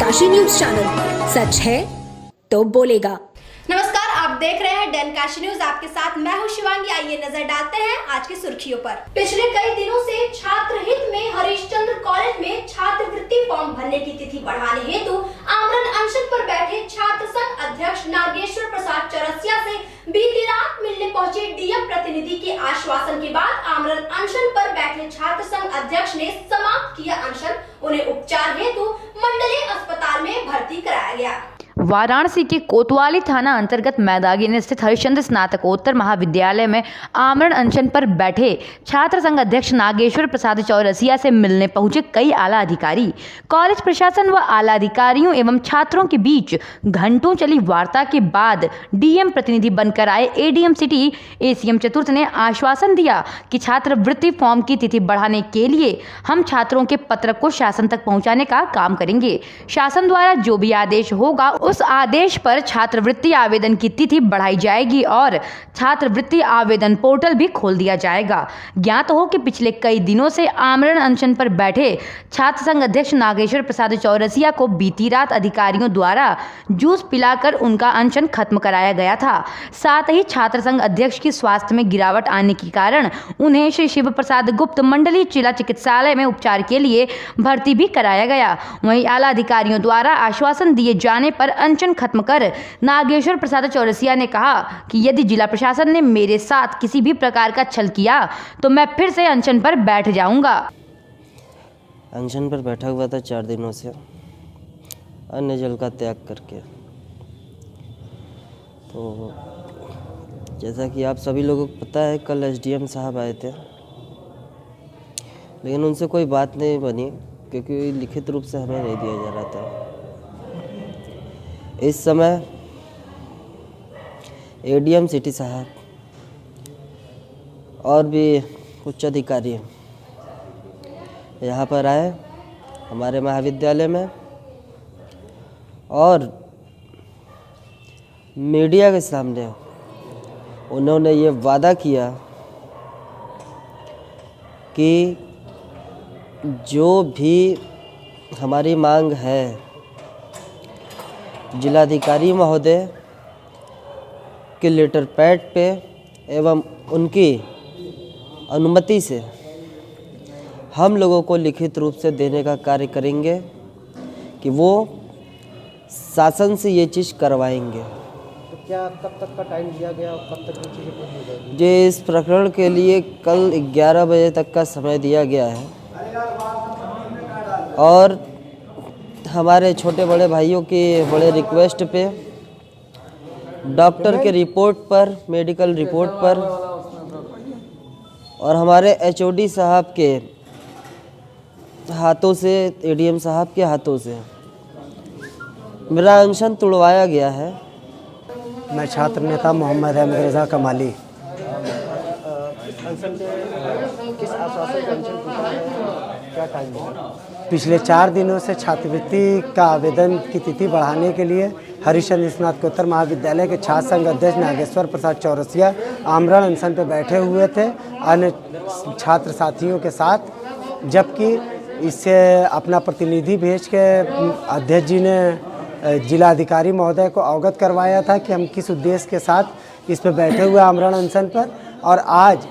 Kashi news channel, सच है तो बोलेगा। नमस्कार, आप देख रहे हैं डन काशी न्यूज। आपके साथ मैं हूं शिवांगी। आइए नजर डालते हैं आज की सुर्खियों पर। पिछले कई दिनों से छात्र हित में हरिश्चंद्र कॉलेज में छात्रवृत्ति फॉर्म भरने की तिथि बढ़ाने हेतु आमरण अनशन पर बैठे छात्र संघ अध्यक्ष नागेश्वर प्रसाद चौरसिया से बीती रात मिलने पहुंचे डीएम प्रतिनिधि के आश्वासन के बाद आमरण अनशन पर बैठे छात्र संघ अध्यक्ष ने समाप्त किया अनशन। उन्हें उपचार हेतु मंडलीय अस्पताल में भर्ती कराया गया। वाराणसी के कोतवाली थाना अंतर्गत मैदागी स्थित हरिश्चंद्र स्नातकोत्तर महाविद्यालय में आमरण अनशन पर बैठे छात्र संघ अध्यक्ष नागेश्वर प्रसाद चौरसिया से मिलने पहुंचे कई आला अधिकारी, कॉलेज प्रशासन व आला अधिकारियों एवं छात्रों के बीच घंटों चली वार्ता के बाद डीएम प्रतिनिधि बनकर आए एडीएम सिटी एसीएम चतुर्थ ने आश्वासन दिया कि छात्रवृत्ति फॉर्म की तिथि बढ़ाने के लिए हम छात्रों के पत्र को शासन तक पहुँचाने का काम करेंगे। शासन द्वारा जो भी आदेश होगा उस आदेश पर छात्रवृत्ति आवेदन की तिथि बढ़ाई जाएगी और छात्रवृत्ति आवेदन पोर्टल भी खोल दिया जाएगा। ज्ञात हो कि पिछले कई दिनों से आमरण अनशन पर बैठे छात्र संघ अध्यक्ष नागेश्वर प्रसाद चौरसिया को बीती रात अधिकारियों द्वारा जूस पिलाकर उनका अनशन खत्म कराया गया था। साथ ही छात्र संघ अध्यक्ष की स्वास्थ्य में गिरावट आने के कारण उन्हें श्री शिव प्रसाद गुप्त मंडलीय जिला चिकित्सालय में उपचार के लिए भर्ती भी कराया गया। वहीं आला अधिकारियों द्वारा आश्वासन दिए जाने पर अनशन खत्म कर नागेश्वर प्रसाद चौरसिया ने कहा कि यदि जिला प्रशासन ने मेरे साथ किसी भी प्रकार का छल किया तो मैं फिर से अनशन पर बैठ जाऊंगा। अनशन पर बैठा हुआ था 4 दिनों से अन्य जल का त्याग करके। तो जैसा कि आप सभी लोगों को पता है, कल एसडीएम साहब आए थे, लेकिन उनसे कोई बात नहीं बनी क्योंकि लिखित रूप से हमें नहीं दिया जा रहा था। इस समय एडीएम सिटी साहब और भी उच्च अधिकारी यहाँ पर आए हमारे महाविद्यालय में और मीडिया के सामने उन्होंने ये वादा किया कि जो भी हमारी मांग है जिलाधिकारी महोदय के लेटर पैड पे एवं उनकी अनुमति से हम लोगों को लिखित रूप से देने का कार्य करेंगे कि वो शासन से ये चीज़ करवाएंगे। तो क्या कब तक का टाइम दिया गया और कब तक ये चीज़ें पूरी हो जाएगी? जे इस प्रकरण के लिए कल 11 बजे तक का समय दिया गया है और हमारे छोटे बड़े भाइयों के बड़े रिक्वेस्ट पे डॉक्टर के रिपोर्ट पर, मेडिकल रिपोर्ट पर और हमारे एचओडी साहब के हाथों से, एडीएम साहब के हाथों से मेरा अनशन तुड़वाया गया है। मैं छात्र नेता मोहम्मद अहमद रज़ा कमाली। किस आश्वासन का अनशन टूटा है? क्या टाइम है? पिछले 4 दिनों से छात्रवृत्ति का आवेदन की तिथि बढ़ाने के लिए हरिश्चंद्र स्नातकोत्तर महाविद्यालय के छात्र संघ अध्यक्ष नागेश्वर प्रसाद चौरसिया आमरण अनशन पर बैठे हुए थे अन्य छात्र साथियों के साथ, जबकि इससे अपना प्रतिनिधि भेज के अध्यक्ष जी ने जिलाधिकारी महोदय को अवगत करवाया था कि हम किस उद्देश्य के साथ इस पर बैठे हुए आमरण अनशन पर। और आज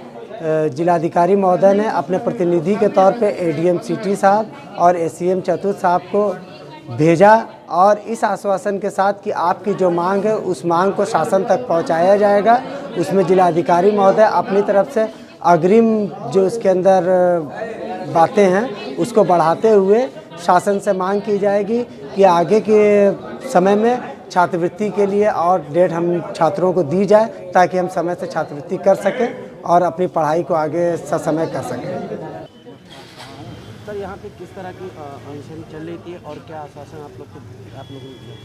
जिलाधिकारी महोदय ने अपने प्रतिनिधि के तौर पे एडीएम सिटी साहब और एसीएम चतुर्थ साहब को भेजा और इस आश्वासन के साथ कि आपकी जो मांग है उस मांग को शासन तक पहुंचाया जाएगा। उसमें जिलाधिकारी महोदय अपनी तरफ से अग्रिम जो उसके अंदर बातें हैं उसको बढ़ाते हुए शासन से मांग की जाएगी कि आगे के समय में छात्रवृत्ति के लिए और डेट हम छात्रों को दी जाए ताकि हम समय से छात्रवृत्ति कर सकें और अपनी पढ़ाई को आगे ससमय कर सकें। सर, यहाँ पे किस तरह की अनशन चल रही थी और क्या आश्वासन आप लोगों ने दिया?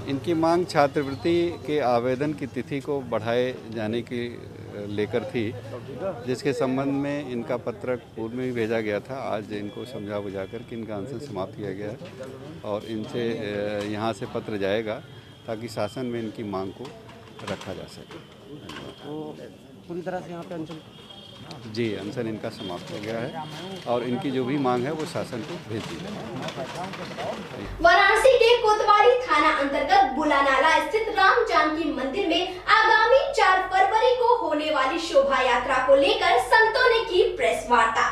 इनकी मांग छात्रवृत्ति के आवेदन की तिथि को बढ़ाए जाने की लेकर थी, जिसके संबंध में इनका पत्र पूर्व में भी भेजा गया था। आज इनको समझा बुझा कर कि इनका अनशन समाप्त किया गया है और इनसे यहाँ से पत्र जाएगा ताकि शासन में इनकी मांग को रखा जा सके। तो पूरी तरह से यहाँ पे अनशन जी, अनशन इनका समाप्त हो गया है और इनकी जो भी मांग है वो शासन को भेज दी जाएगी। वाराणसी के कोतवाली थाना अंतर्गत बुलानाला स्थित राम जानकी मंदिर में आगामी 4 फरवरी को होने वाली शोभा यात्रा को लेकर संतों ने की प्रेस वार्ता।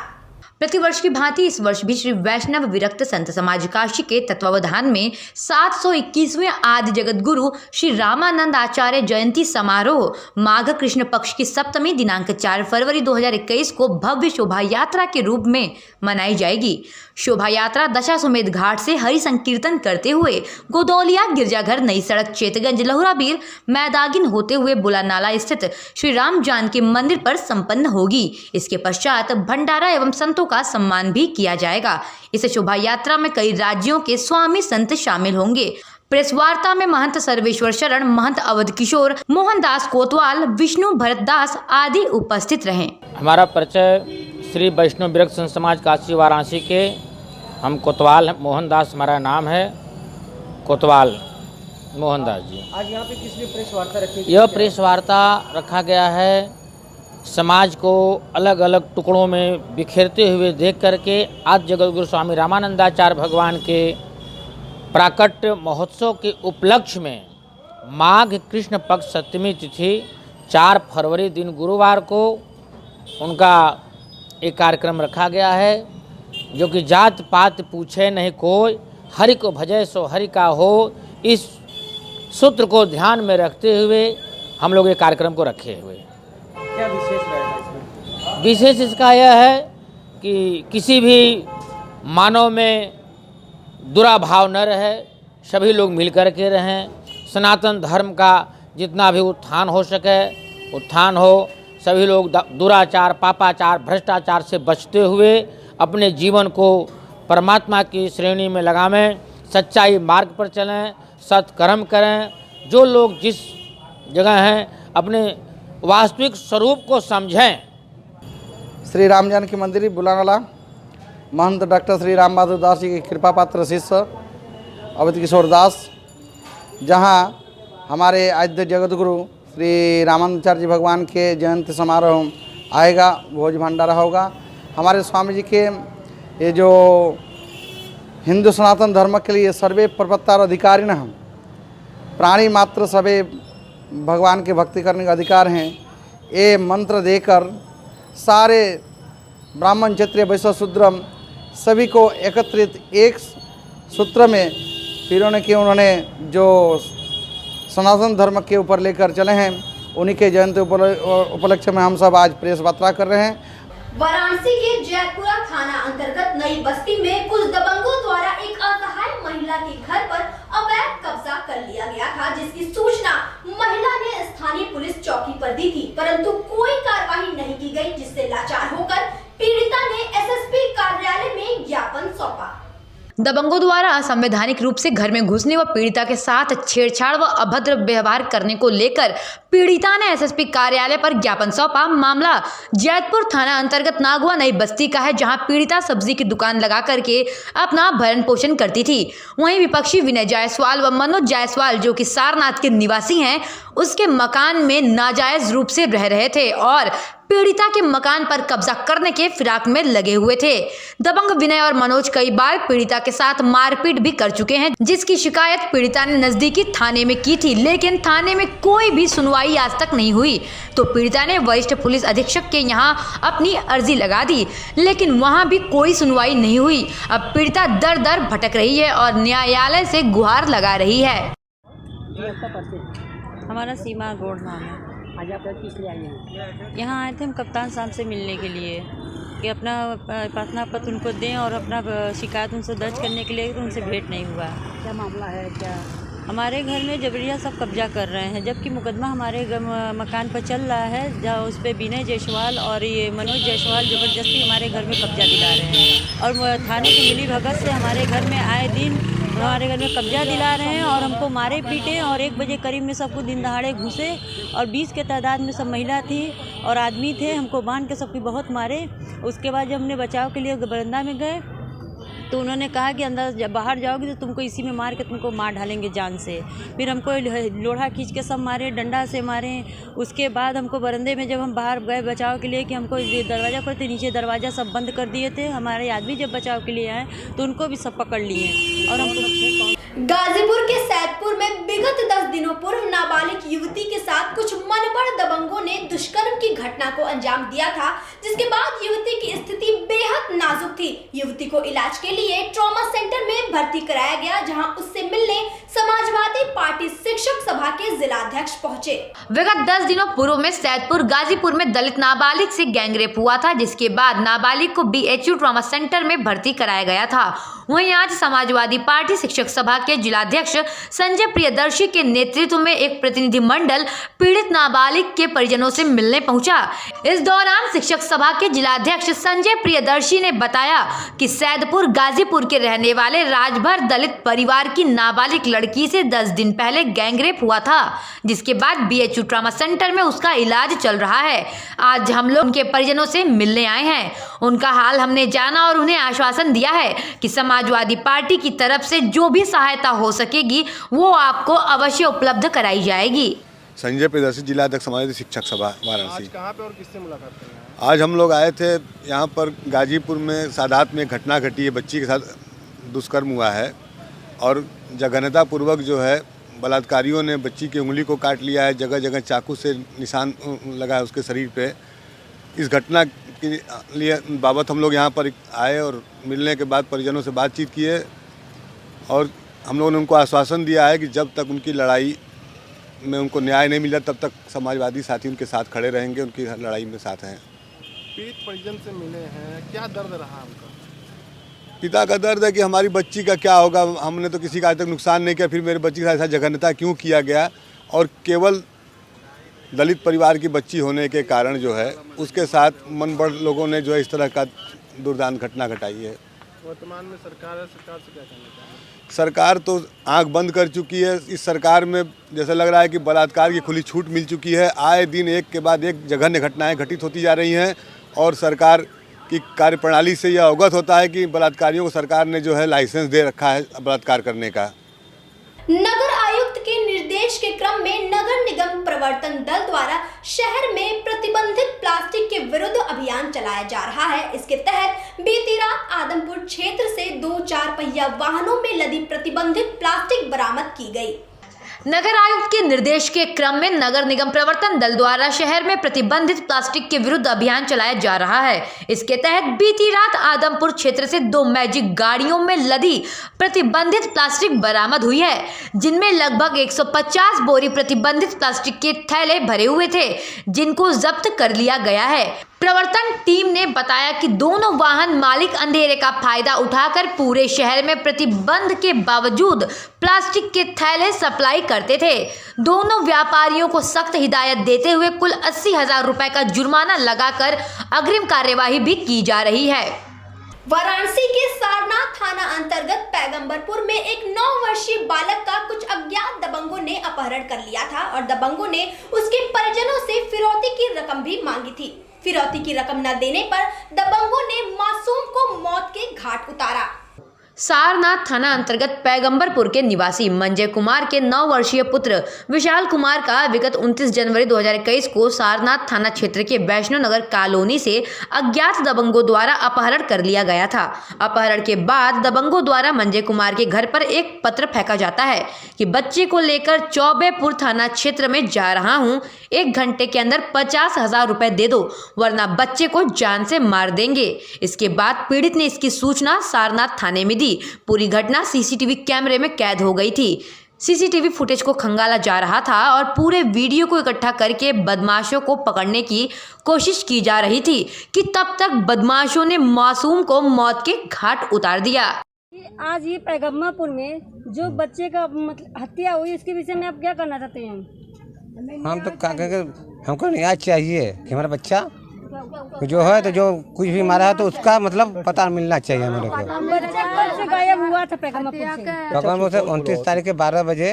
प्रतिवर्ष की भांति इस वर्ष भी श्री वैष्णव विरक्त संत समाज काशी के तत्वावधान में 721वें आदि जगत गुरु श्री रामानंद आचार्य जयंती समारोह माघ कृष्ण पक्ष की सप्तमी दिनांक 4 फरवरी 2021 को भव्य शोभा यात्रा के रूप में मनाई जाएगी। शोभा यात्रा दशाश्वमेध घाट से हरि संकीर्तन करते हुए गोदौलिया गिरजाघर नई सड़क चेतगंज लहुराबीर मैदागिन होते हुए बुलानाला स्थित श्री राम जानकी मंदिर पर संपन्न होगी। इसके पश्चात भंडारा एवं संतों का सम्मान भी किया जाएगा। इस शोभा यात्रा में कई राज्यों के स्वामी संत शामिल होंगे। प्रेस वार्ता में महंत सर्वेश्वर शरण, महंत अवध किशोर, मोहनदास कोतवाल, विष्णु भरतदास आदि उपस्थित रहे। हमारा परिचय श्री वैष्णव विरक्त संत समाज काशी वाराणसी के हम कोतवाल मोहनदास हमारा नाम है, कोतवाल मोहनदास जी। आज यहाँ पे किस लिए प्रेस वार्ता रखी? यह प्रेस वार्ता रखा गया है समाज को अलग अलग टुकड़ों में बिखेरते हुए देख करके आज जगतगुरु स्वामी रामानंदाचार्य भगवान के प्राकट्य महोत्सव के उपलक्ष्य में माघ कृष्ण पक्ष सप्तमी तिथि 4 फरवरी दिन गुरुवार को उनका एक कार्यक्रम रखा गया है, जो कि जात पात पूछे नहीं कोई, हरि को भजे सो हरि का हो। इस सूत्र को ध्यान में रखते हुए हम लोग ये कार्यक्रम को रखे हुए। क्या विशेष रहेगा इसमें? विशेष इसका यह है कि किसी भी मानव में दुराभाव न रहे, सभी लोग मिलकर के रहें, सनातन धर्म का जितना भी उत्थान हो सके उत्थान हो, सभी लोग दुराचार, पापाचार, भ्रष्टाचार से बचते हुए अपने जीवन को परमात्मा की श्रेणी में लगावें, सच्चाई मार्ग पर चलें, सत्कर्म करें। जो लोग जिस जगह हैं अपने वास्तविक स्वरूप को समझें। श्री राम जानकी मंदिर बुलानाला महंत डॉक्टर श्री राम बहादुर दास जी के कृपा पात्र शिष्य अवध किशोर दास, जहाँ हमारे आद्य जगत गुरु श्री रामानंदाचार्य जी भगवान के जयंती समारोह आएगा, भोज भंडारा होगा। हमारे स्वामी जी के ये जो हिंदू सनातन धर्म के लिए सर्वे प्रपत्तार अधिकारी न हम प्राणी मात्र सभी भगवान के भक्ति करने का अधिकार हैं, ये मंत्र देकर सारे ब्राह्मण क्षत्रिय वैश्य शूद्र सभी को एकत्रित एक सूत्र में फिर उन्होंने जो सनातन धर्म के ऊपर लेकर चले हैं, उन्हीं के जयंती उपलक्ष्य में हम सब आज प्रेस वार्ता कर रहे हैं। वाराणसी के जयपुरा थाना अंतर्गत नई बस्ती में कुछ दबंगों द्वारा एक असहाय महिला के घर पर अवैध कब्जा कर लिया गया था, जिसकी सूचना महिला ने स्थानीय पुलिस चौकी पर दी थी, परंतु कोई कार्रवाई नहीं की गई, जिससे लाचार होकर पीड़िता ने एसएसपी कार्यालय में ज्ञापन सौंपा। दबंगों द्वारा असंवैधानिक रूप से घर में घुसने व पीड़िता के साथ छेड़छाड़ व अभद्र व्यवहार करने को लेकर पीड़िता ने एसएसपी कार्यालय पर ज्ञापन सौंपा। मामला जैतपुर थाना अंतर्गत नागवा नई बस्ती का है, जहां पीड़िता सब्जी की दुकान लगा करके अपना भरण पोषण करती थी। वहीं विपक्षी विनय जायसवाल व मनोज जायसवाल, जो कि सारनाथ के निवासी हैं, उसके मकान में नाजायज रूप से रह रहे थे और पीड़िता के मकान पर कब्जा करने के फिराक में लगे हुए थे। दबंग विनय और मनोज कई बार पीड़िता के साथ मारपीट भी कर चुके हैं, जिसकी शिकायत पीड़िता ने नजदीकी थाने में की थी, लेकिन थाने में कोई भी सुनवाई आज तक नहीं हुई। तो पीड़िता ने वरिष्ठ पुलिस अधीक्षक के यहां अपनी अर्जी लगा दी, लेकिन वहां भी कोई सुनवाई नहीं हुई। अब पीड़िता दर दर भटक रही है और न्यायालय से गुहार लगा रही है। हमारा सीमा गौड़ नाम है। आज आप किस लिए आए हैं? यहाँ आए थे हम कप्तान साहब से मिलने के लिए कि अपना प्रार्थना पत्र उनको दें और अपना शिकायत उनसे दर्ज करने के लिए, उनसे भेंट नहीं हुआ। क्या मामला है? क्या हमारे घर में जबरिया सब कब्जा कर रहे हैं, जबकि मुकदमा हमारे मकान पर चल रहा है, जहाँ उस पर विनय जायसवाल और ये मनोज जायसवाल ज़बरदस्ती हमारे घर में कब्जा दिला रहे हैं और थाने की मिली भगत से हमारे घर में आए दिन हमारे घर में कब्जा दिला रहे हैं और हमको मारे पीटे। और 1 बजे करीब में सबको दिन दहाड़े घुसे और 20 के तादाद में सब महिला थी और आदमी थे, हमको बांध के सबकी बहुत मारे। उसके बाद जब हमने बचाव के लिए बरंदा में गए तो उन्होंने कहा कि अंदर जब बाहर जाओगे तो तुमको इसी में मार के तुमको मार डालेंगे जान से। फिर हमको लोढ़ा खींच के सब मारे, डंडा से मारे। उसके बाद हमको बरंदे में जब हम बाहर गए बचाव के लिए कि हमको दरवाज़ा पर थे, नीचे दरवाज़ा सब बंद कर दिए थे। हमारे आदमी जब बचाव के लिए आए तो उनको भी सब पकड़ लिए और हमको। गाजीपुर के सैदपुर में विगत 10 दिनों पूर्व नाबालिग युवती के साथ कुछ मनबड़ दबंगों ने दुष्कर्म की घटना को अंजाम दिया था, जिसके बाद युवती की स्थिति बेहद नाजुक थी। युवती को इलाज के लिए ट्रॉमा सेंटर में भर्ती कराया गया, जहां उससे मिलने समाजवादी पार्टी शिक्षक सभा के जिलाध्यक्ष पहुंचे। विगत 10 दिनों पूर्व में सैदपुर गाजीपुर में दलित नाबालिग से गैंगरेप हुआ था, जिसके बाद नाबालिग को BHU ट्रॉमा सेंटर में भर्ती कराया गया था। वहीं आज समाजवादी पार्टी शिक्षक सभा के जिलाध्यक्ष संजय प्रियदर्शी के नेतृत्व में एक प्रतिनिधिमंडल पीड़ित नाबालिग के परिजनों से मिलने पहुंचा। इस दौरान शिक्षक सभा के जिलाध्यक्ष संजय प्रियदर्शी ने बताया कि सैदपुर गाजीपुर के रहने वाले राजभर दलित परिवार की नाबालिग लड़की से 10 दिन पहले गैंगरेप हुआ था, जिसके बाद BHU ट्रॉमा सेंटर में उसका इलाज चल रहा है। आज हम लोग उनके परिजनों से मिलने आए हैं, उनका हाल हमने जाना और उन्हें आश्वासन दिया है कि समाजवादी पार्टी की तरफ से जो भी सहायता हो सकेगी वो आपको अवश्य उपलब्ध कराई जाएगी। संजय प्रियदर्शी, जिलाध्यक्ष समाजवादी शिक्षक सभा वाराणसी। आज कहाँ पे और किससे मुलाकात करें? आज हम लोग आए थे यहाँ पर गाजीपुर में सादात में घटना घटी है, बच्ची के साथ दुष्कर्म हुआ है और जघन्यतापूर्वक जो है बलात्कारियों ने बच्ची की उंगली को काट लिया है, जगह जगह चाकू से निशान लगा है उसके शरीर पे। इस घटना के लिए बाबत हम लोग यहाँ पर आए और मिलने के बाद परिजनों से बातचीत किए और हम लोगों ने उनको आश्वासन दिया है कि जब तक उनकी लड़ाई में उनको न्याय नहीं मिला तब तक समाजवादी साथी उनके साथ खड़े रहेंगे, उनकी लड़ाई में साथ हैं। पीड़ित परिजन से मिले हैं, क्या दर्द रहा उनका? पिता का दर्द है कि हमारी बच्ची का क्या होगा, हमने तो किसी का आज तक नुकसान नहीं किया, फिर मेरे बच्ची के साथ ऐसा जघन्यता क्यों किया गया और केवल दलित परिवार की बच्ची होने के कारण जो है उसके साथ मनबड़ लोगों ने जो है इस तरह का दुर्दांत घटना घटाई है। वर्तमान में सरकार से क्या कहना चाहेंगे? सरकार तो आंख बंद कर चुकी है। इस सरकार में जैसा लग रहा है कि बलात्कार की खुली छूट मिल चुकी है। आए दिन एक के बाद एक जघन्य घटनाएं घटित होती जा रही हैं और सरकार की कार्यप्रणाली से यह अवगत होता है कि बलात्कारियों को सरकार ने जो है लाइसेंस दे रखा है बलात्कार करने का। नगर आयुक्त के निर्देश के क्रम में नगर निगम प्रवर्तन दल द्वारा शहर में प्रतिबंधित प्लास्टिक के विरुद्ध अभियान चलाया जा रहा है। इसके तहत बीती रात आदमपुर क्षेत्र से 2 4 पहिया वाहनों में लदी प्रतिबंधित प्लास्टिक बरामद की गई। नगर आयुक्त के निर्देश के क्रम में नगर निगम प्रवर्तन दल द्वारा शहर में प्रतिबंधित प्लास्टिक के विरुद्ध अभियान चलाया जा रहा है। इसके तहत बीती रात आदमपुर क्षेत्र से 2 मैजिक गाड़ियों में लदी प्रतिबंधित प्लास्टिक बरामद हुई है, जिनमें लगभग 150 बोरी प्रतिबंधित प्लास्टिक के थैले भरे हुए थे, जिनको जब्त कर लिया गया है। प्रवर्तन टीम ने बताया कि दोनों वाहन मालिक अंधेरे का फायदा उठाकर पूरे शहर में प्रतिबंध के बावजूद प्लास्टिक के थैले सप्लाई करते थे। दोनों व्यापारियों को सख्त हिदायत देते हुए कुल 80,000 रुपए का जुर्माना लगाकर अग्रिम कार्यवाही भी की जा रही है। वाराणसी के सारनाथ थाना अंतर्गत पैगंबरपुर में एक 9 वर्षीय बालक का कुछ अज्ञात दबंगों ने अपहरण कर लिया था और दबंगों ने उसके परिजनों से फिरौती की रकम भी मांगी थी। फिरौती की रकम न देने पर दबंगों ने मासूम को मौत के घाट उतारा। सारनाथ थाना अंतर्गत पैगंबरपुर के निवासी मंजय कुमार के 9 वर्षीय पुत्र विशाल कुमार का विगत 29 जनवरी 2021 को सारनाथ थाना क्षेत्र के वैष्णो नगर कॉलोनी से अज्ञात दबंगों द्वारा अपहरण कर लिया गया था। अपहरण के बाद दबंगों द्वारा मंजय कुमार के घर पर एक पत्र फेंका जाता है कि बच्चे को लेकर चौबेपुर थाना क्षेत्र में जा रहा हूं, 1 घंटे के अंदर 50,000 रुपए दे दो वरना बच्चे को जान से मार देंगे। इसके बाद पीड़ित ने इसकी सूचना सारनाथ थाने में दी। पूरी घटना सीसीटीवी कैमरे में कैद हो गई थी। सीसीटीवी फुटेज को खंगाला जा रहा था और पूरे वीडियो को इकट्ठा करके बदमाशों को पकड़ने की कोशिश की जा रही थी कि तब तक बदमाशों ने मासूम को मौत के घाट उतार दिया। आज ये पैगंबरपुर में जो बच्चे का हत्या हुई, इसके विषय में आप क्या करना चाहते हैं? हम तो हमको न्याय चाहिए कि हमारा बच्चा जो है तो जो कुछ भी मारा है तो उसका मतलब पता मिलना चाहिए हमारे को। बच्चा कब से गायब हुआ था पैगंबरपुर से? 29 तारीख के 12 बजे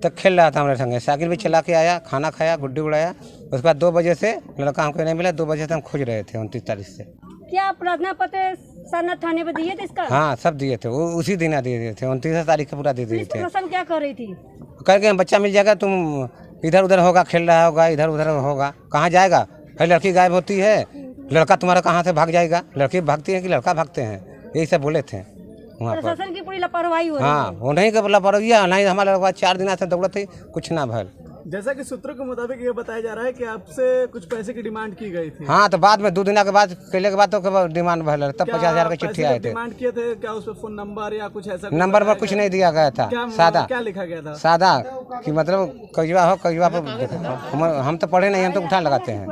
तक खेल रहा था हमारे संगे। साइकिल भी चला के आया, खाना खाया, गुड्डी उड़ाया। उसके बाद 2 बजे से लड़का हमको नहीं मिला। 2 बजे से हम खोज रहे थे 29 तारीख से। क्या प्रार्थना पत्र सारनाथ थाने पर दिए थे इसका? हाँ सब दिए थे, वो उसी दिन दिए थे, 29 तारीख को पूरा दे दिए थे। प्रशासन क्या कर रही थी? कह के बच्चा मिल जाएगा, तुम इधर उधर होगा, खेल रहा होगा, इधर उधर होगा, कहाँ जाएगा? फिर लड़की गायब होती है, लड़का तुम्हारा कहाँ से भाग जाएगा? लड़की भागती है कि लड़का भागते हैं, यही सब बोले थे वहाँ पर। प्रशासन की पूरी लापरवाही हो रही है। हाँ वो नहीं कर लापरवाही, नहीं हमारे लगभग 4 दिन से दौड़त थी, कुछ ना भल। जैसा कि सूत्रों के मुताबिक ये बताया जा रहा है कि आपसे कुछ पैसे की डिमांड की गई थी। हाँ तो बाद में 2 दिन के बाद कैले के बाद तो डिमांड भल, तब 50,000 की चिट्ठी आए थे। डिमांड किए थे क्या? उस पर फोन नंबर या कुछ ऐसा नंबर पर कुछ नहीं दिया गया था, सादा क्या लिखा गया था? सादा कि मतलब कजवा हो, कजवा पर हम तो पढ़े नहीं, हम तो उठान लगाते हैं।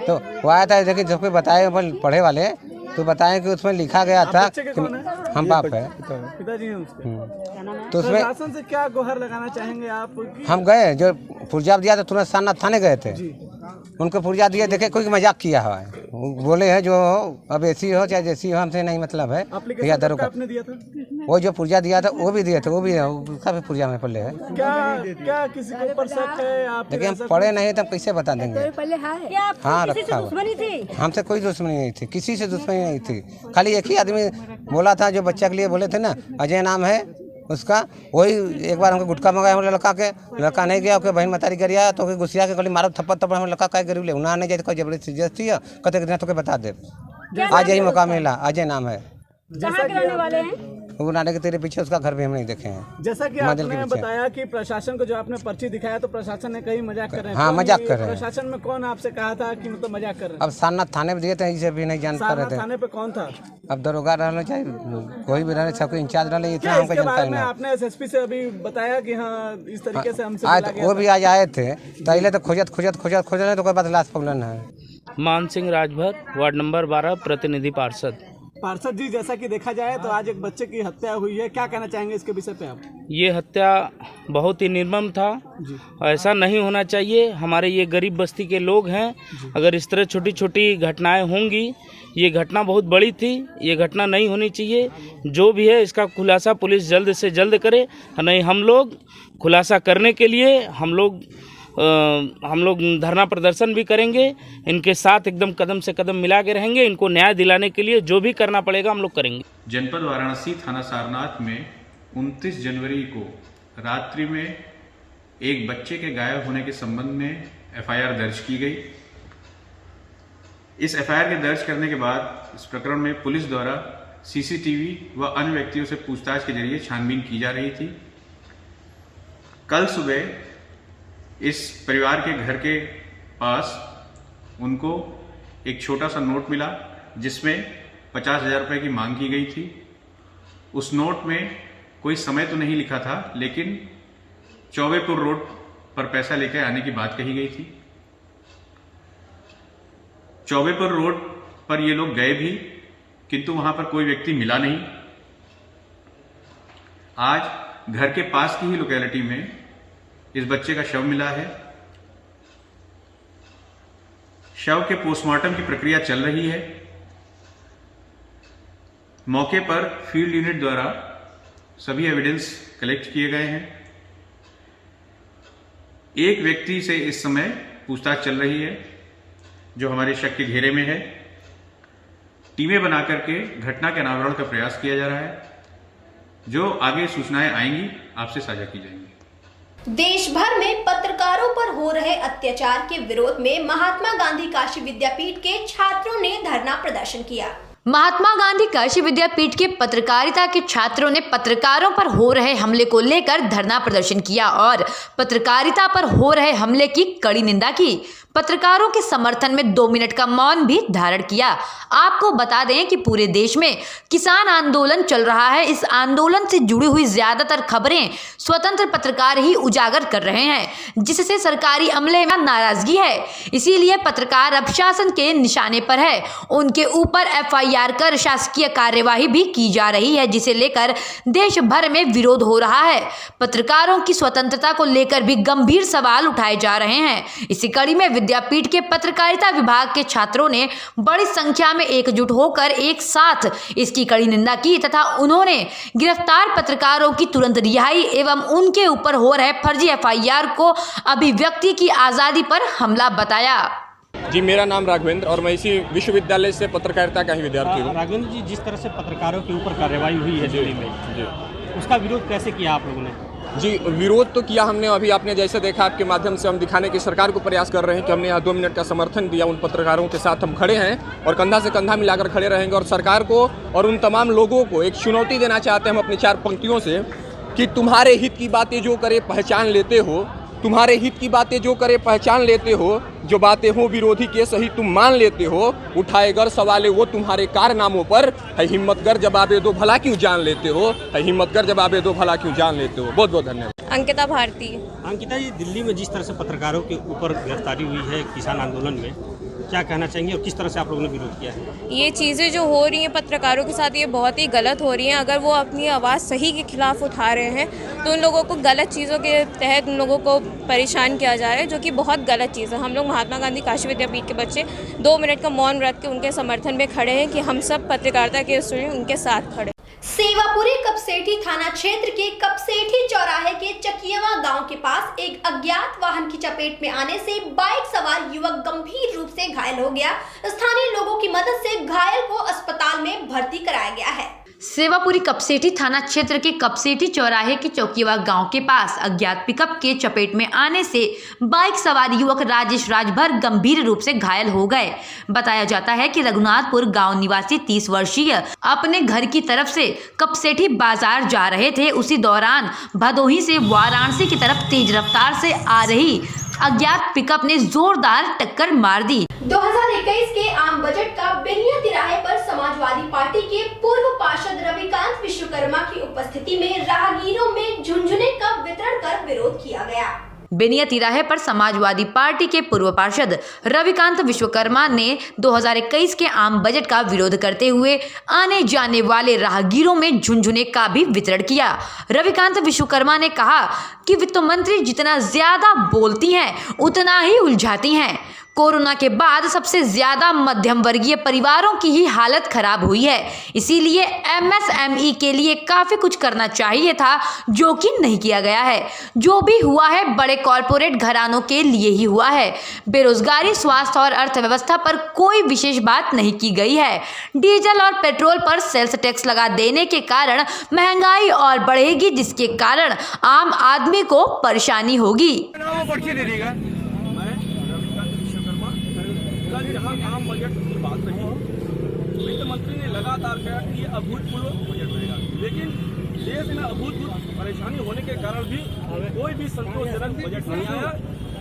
तो वो आया था, देखिए जब कोई बताए पढ़े वाले तो बताएं कि उसमें लिखा गया था कि हम बाप है, पिताजी हैं उसके। तो उसमें प्रशासन से क्या गुहार लगाना चाहेंगे आप? हम गए, जो पुर्जा दिया था तुरंत सारनाथ थाने गए थे, उनको पुर्जा दिए, देखे कोई मजाक किया हुआ है, बोले है जो अब ऐसी हो चाहे जैसी हो हमसे नहीं मतलब है। या दरोगा आपने दिया था? वो जो पुर्जा दिया था वो भी दिए थे, वो भी है, उसका भी पुर्जा में पड़े है। क्या किसी के ऊपर शक है? आप देखिए हम पढ़े नहीं तो कैसे बता देंगे? हाँ रखा हुआ, हमसे कोई दुश्मनी नहीं थी, किसी से दुश्मनी नहीं थी, खाली एक ही आदमी बोला था जो बच्चा के लिए बोले थे ना, अजय नाम है उसका, वही एक बार हमको गुटखा मंगाया हमारे लड़का के, लड़का नहीं गया, ओके बहन मतारी करिया तो गुस्सिया के गली मारो थप्पड़ थप्पड़, हम लड़का का गरीब ले उन्हें नहीं जाए, कोई जबरदस्ती है कहते दिन तो बता दे, आज यही मौका मिला, अजय नाम है। कहाँ के रहने वाले हैं? वो नाने के तेरे पीछे उसका घर भी हम नहीं देखे हैं। जैसा कि आपने बताया कि प्रशासन को जो आपने पर्ची दिखाया तो प्रशासन ने कहीं मजाक कर रहे हैं। हाँ मजाक कर रहे हैं। प्रशासन में कौन आपसे कहा था कि मतलब मजाक कर रहे हैं? अब सारनाथ थाने में दिए थे, इसे भी नहीं जानता रहते। थाने पे कौन था? अब दरोगा रहना चाहिए, कोई भी रहने, सबको इंचार्ज रहने, इतना हमको जानता ही नहीं। आपने एसएसपी से अभी बताया कि हाँ इस तरीके से हमसे आज वो भी आज आए थे, पहले तो खोजत तो कोई बात लाश पगलन है। मान सिंह राजभर, वार्ड नंबर 12, प्रतिनिधि पार्षद जी, जैसा कि देखा जाए तो आज एक बच्चे की हत्या हुई है, क्या कहना चाहेंगे इसके विषय पे आप? ये हत्या बहुत ही निर्मम था, ऐसा नहीं होना चाहिए। हमारे ये गरीब बस्ती के लोग हैं, अगर इस तरह छोटी छोटी घटनाएं होंगी, ये घटना बहुत बड़ी थी, ये घटना नहीं होनी चाहिए। जो भी है इसका खुलासा पुलिस जल्द से जल्द करे, नहीं हम लोग खुलासा करने के लिए हम लोग धरना प्रदर्शन भी करेंगे, इनके साथ एकदम कदम से कदम मिला के रहेंगे, इनको न्याय दिलाने के लिए जो भी करना पड़ेगा हम लोग करेंगे। जनपद वाराणसी थाना सारनाथ में 29 जनवरी को रात्रि में एक बच्चे के गायब होने के संबंध में एफआईआर दर्ज की गई। इस एफआईआर के दर्ज करने के बाद इस प्रकरण में पुलिस द्वारा सीसीटीवी व अन्य व्यक्तियों से पूछताछ के जरिए छानबीन की जा रही थी। कल सुबह इस परिवार के घर के पास उनको एक छोटा सा नोट मिला जिसमें 50,000 रुपये की मांग की गई थी। उस नोट में कोई समय तो नहीं लिखा था, लेकिन चौबेपुर रोड पर पैसा लेकर आने की बात कही गई थी। चौबेपुर रोड पर ये लोग गए भी, किंतु वहां पर कोई व्यक्ति मिला नहीं। आज घर के पास की ही लोकेलिटी में इस बच्चे का शव मिला है। शव के पोस्टमार्टम की प्रक्रिया चल रही है। मौके पर फील्ड यूनिट द्वारा सभी एविडेंस कलेक्ट किए गए हैं। एक व्यक्ति से इस समय पूछताछ चल रही है जो हमारे शक के घेरे में है। टीमें बना करके घटना के अनावरण का प्रयास किया जा रहा है। जो आगे सूचनाएं आएंगी आपसे साझा की जाएंगी। देश भर में पत्रकारों पर हो रहे अत्याचार के विरोध में महात्मा गांधी काशी विद्यापीठ के छात्रों ने धरना प्रदर्शन किया। महात्मा गांधी काशी विद्यापीठ के पत्रकारिता के छात्रों ने पत्रकारों पर हो रहे हमले को लेकर धरना प्रदर्शन किया और पत्रकारिता पर हो रहे हमले की कड़ी निंदा की। पत्रकारों के समर्थन में 2 मिनट का मौन भी धारण किया। आपको बता दें कि पूरे देश में किसान आंदोलन चल रहा है। इस आंदोलन से जुड़ी हुई ज्यादातर खबरें स्वतंत्र पत्रकार ही उजागर कर रहे हैं, जिससे सरकारी अमले में नाराजगी है। इसीलिए पत्रकार अब शासन के निशाने पर है। उनके ऊपर एफआईआर कर शासकीय कार्यवाही भी की जा रही है, जिसे लेकर देश भर में विरोध हो रहा है। पत्रकारों की स्वतंत्रता को लेकर भी गंभीर सवाल उठाए जा रहे हैं। इसी कड़ी में विद्यापीठ के पत्रकारिता विभाग के छात्रों ने बड़ी संख्या में एकजुट होकर एक साथ इसकी कड़ी निंदा की तथा उन्होंने गिरफ्तार पत्रकारों की तुरंत रिहाई एवं उनके ऊपर हो रहे फर्जी एफआईआर को अभिव्यक्ति की आजादी पर हमला बताया। जी, मेरा नाम राघवेंद्र और मैं इसी विश्वविद्यालय से पत्रकारिता का ही विद्यार्थी हूँ। राघवेंद्र जी, जिस तरह से पत्रकारों के ऊपर कार्रवाई हुई है दिल्ली में, जी, उसका विरोध कैसे किया आप लोगों ने? जी, विरोध तो किया हमने। अभी आपने जैसे देखा, आपके माध्यम से हम दिखाने की सरकार को प्रयास कर रहे हैं कि हमने यहाँ 2 मिनट का समर्थन दिया। उन पत्रकारों के साथ हम खड़े हैं और कंधा से कंधा मिलाकर खड़े रहेंगे और सरकार को और उन तमाम लोगों को एक चुनौती देना चाहते हैं हम अपनी 4 पंक्तियों से कि तुम्हारे हित की बातें जो करे पहचान लेते हो, तुम्हारे हित की बातें जो करे पहचान लेते हो, जो बातें हो विरोधी के सही तुम मान लेते हो, उठाए गर सवाले वो तुम्हारे कारनामों पर, है हिम्मत गर जवाबे दो भला क्यों जान लेते हो, है हिम्मत गर जवाबे दो भला क्यों जान लेते हो। बहुत बहुत धन्यवाद। अंकिता भारती। अंकिता जी, दिल्ली में जिस तरह से पत्रकारों के ऊपर गिरफ्तारी हुई है किसान आंदोलन में, क्या कहना चाहेंगे और किस तरह से आप लोगों ने विरोध किया है? ये चीज़ें जो हो रही हैं पत्रकारों के साथ, ये बहुत ही गलत हो रही हैं। अगर वो अपनी आवाज़ सही के खिलाफ उठा रहे हैं तो उन लोगों को गलत चीज़ों के तहत उन लोगों को परेशान किया जा रहा है, जो कि बहुत गलत चीज़ है। हम लोग महात्मा गांधी काशी विद्यापीठ के बच्चे 2 मिनट का मौन व्रत के उनके समर्थन में खड़े हैं कि हम सब पत्रकारिता के स्टूडेंट उनके साथ खड़े। सेवापुरी कपसेठी थाना क्षेत्र के कपसेठी चौराहे के चकियावा गांव के पास एक अज्ञात वाहन की चपेट में आने से बाइक सवार युवक गंभीर रूप से घायल हो गया। स्थानीय लोगों की मदद से घायल को अस्पताल में भर्ती कराया गया है। सेवापुरी कपसेठी थाना क्षेत्र के कपसेठी चौराहे के चौकीवा गांव के पास अज्ञात पिकअप के चपेट में आने से बाइक सवार युवक राजेश राजभर गंभीर रूप से घायल हो गए। बताया जाता है कि रघुनाथपुर गांव निवासी 30 वर्षीय अपने घर की तरफ से कपसेठी बाजार जा रहे थे। उसी दौरान भदोही से वाराणसी की तरफ तेज रफ्तार से आ रही अज्ञात पिकअप ने जोरदार टक्कर मार दी। 2021 के आम बजट का बेनिया तिराहे पर समाजवादी पार्टी के पूर्व पार्षद रविकांत विश्वकर्मा की उपस्थिति में राहगीरों में झुनझुने का वितरण कर विरोध किया गया। बेनिया तिराहे पर समाजवादी पार्टी के पूर्व पार्षद रविकांत विश्वकर्मा ने 2021 के आम बजट का विरोध करते हुए आने जाने वाले राहगीरों में झुनझुने का भी वितरण किया। रविकांत विश्वकर्मा ने कहा कि वित्त मंत्री जितना ज्यादा बोलती हैं उतना ही उलझाती हैं। कोरोना के बाद सबसे ज्यादा मध्यम वर्गीय परिवारों की ही हालत खराब हुई है, इसीलिए MSME के लिए काफी कुछ करना चाहिए था, जो कि नहीं किया गया है। जो भी हुआ है बड़े कॉरपोरेट घरानों के लिए ही हुआ है। बेरोजगारी, स्वास्थ्य और अर्थव्यवस्था पर कोई विशेष बात नहीं की गई है। डीजल और पेट्रोल पर सेल्स टैक्स लगा देने के कारण महंगाई और बढ़ेगी, जिसके कारण आम आदमी को परेशानी होगी। कल जहाँ आम बजट की बात रही, वित्त मंत्री ने लगातार कहा कि ये अभूतपूर्व बजट रहेगा, लेकिन देश में अभूतपूर्व परेशानी होने के कारण भी कोई भी संतोषजनक बजट नहीं आया।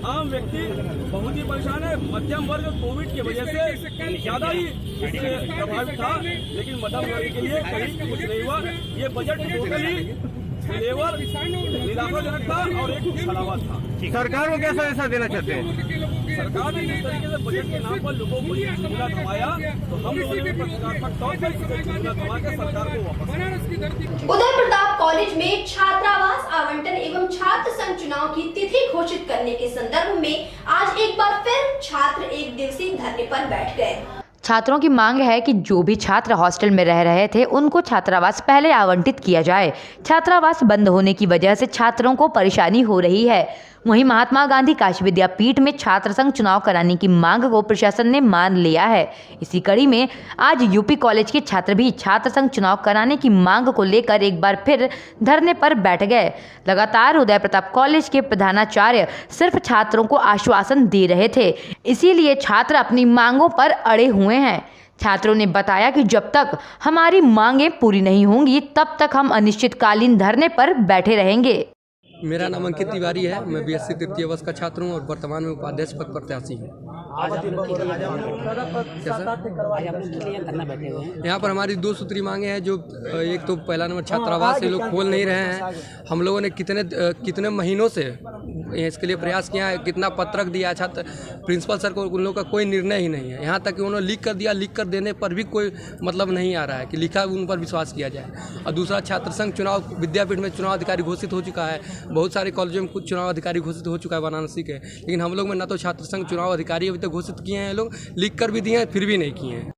आम व्यक्ति बहुत ही परेशान है। मध्यम वर्ग कोविड की वजह से ज़्यादा ही इससे प्रभावित था, लेकिन मध्यम वर्ग के लिए कहीं कुछ नहीं हुआ। ये बजट टोटली लेवर निराशाजनक था और एक छलावा था। सरकार को कैसा ऐसा देना चाहते हैं? सरकार ने जिस तरीके से बजट के नाम पर लोगों को चूल्हा थमाया, तो हम लोगों ने पत्रकात्मक तौर पर चूल्हा थमा के सरकार को वापस। उदय प्रताप कॉलेज में छात्रावास आवंटन एवं छात्र संघ चुनाव की तिथि घोषित करने के संदर्भ में आज एक बार फिर छात्र एक दिवसीय धरने पर बैठ गए। छात्रों की मांग है कि जो भी छात्र हॉस्टल में रह रहे थे उनको छात्रावास पहले आवंटित किया जाए। छात्रावास बंद होने की वजह से छात्रों को परेशानी हो रही है। वहीं महात्मा गांधी काशी विद्यापीठ में छात्र संघ चुनाव कराने की मांग को प्रशासन ने मान लिया है। इसी कड़ी में आज यूपी कॉलेज के छात्र भी छात्र संघ चुनाव कराने की मांग को लेकर एक बार फिर धरने पर बैठ गए। लगातार उदय प्रताप कॉलेज के प्रधानाचार्य सिर्फ छात्रों को आश्वासन दे रहे थे, इसीलिए छात्र अपनी मांगों पर अड़े हुए हैं। छात्रों ने बताया कि जब तक हमारी मांगें पूरी नहीं होंगी तब तक हम अनिश्चितकालीन धरने पर बैठे रहेंगे। मेरा नाम अंकित तिवारी है। मैं BSc तृतीय वर्ष का छात्र हूँ और वर्तमान में उपाध्यक्ष पद प्रत्याशी हूँ। यहाँ पर हमारी 2 सूत्री मांगे हैं। जो एक तो पहला नंबर छात्रावास ये लोग खोल नहीं रहे हैं। हम लोगों ने कितने महीनों से इसके लिए प्रयास किया है, कितना पत्रक दिया छात्र प्रिंसिपल सर को, उन लोगों का कोई निर्णय ही नहीं है। यहाँ तक कि उन्होंने लिख कर दिया, लिख कर देने पर भी कोई मतलब नहीं आ रहा है कि लिखा उन पर विश्वास किया जाए। और दूसरा छात्र संघ चुनाव विद्यापीठ में चुनाव अधिकारी घोषित हो चुका है। बहुत सारे कॉलेजों में कुछ चुनाव अधिकारी घोषित हो चुका है वाराणसी के, लेकिन हम लोग में ना तो छात्र संघ चुनाव अधिकारी अभी तक घोषित किए हैं। लोग लिख कर भी दिए हैं, फिर भी नहीं किए हैं।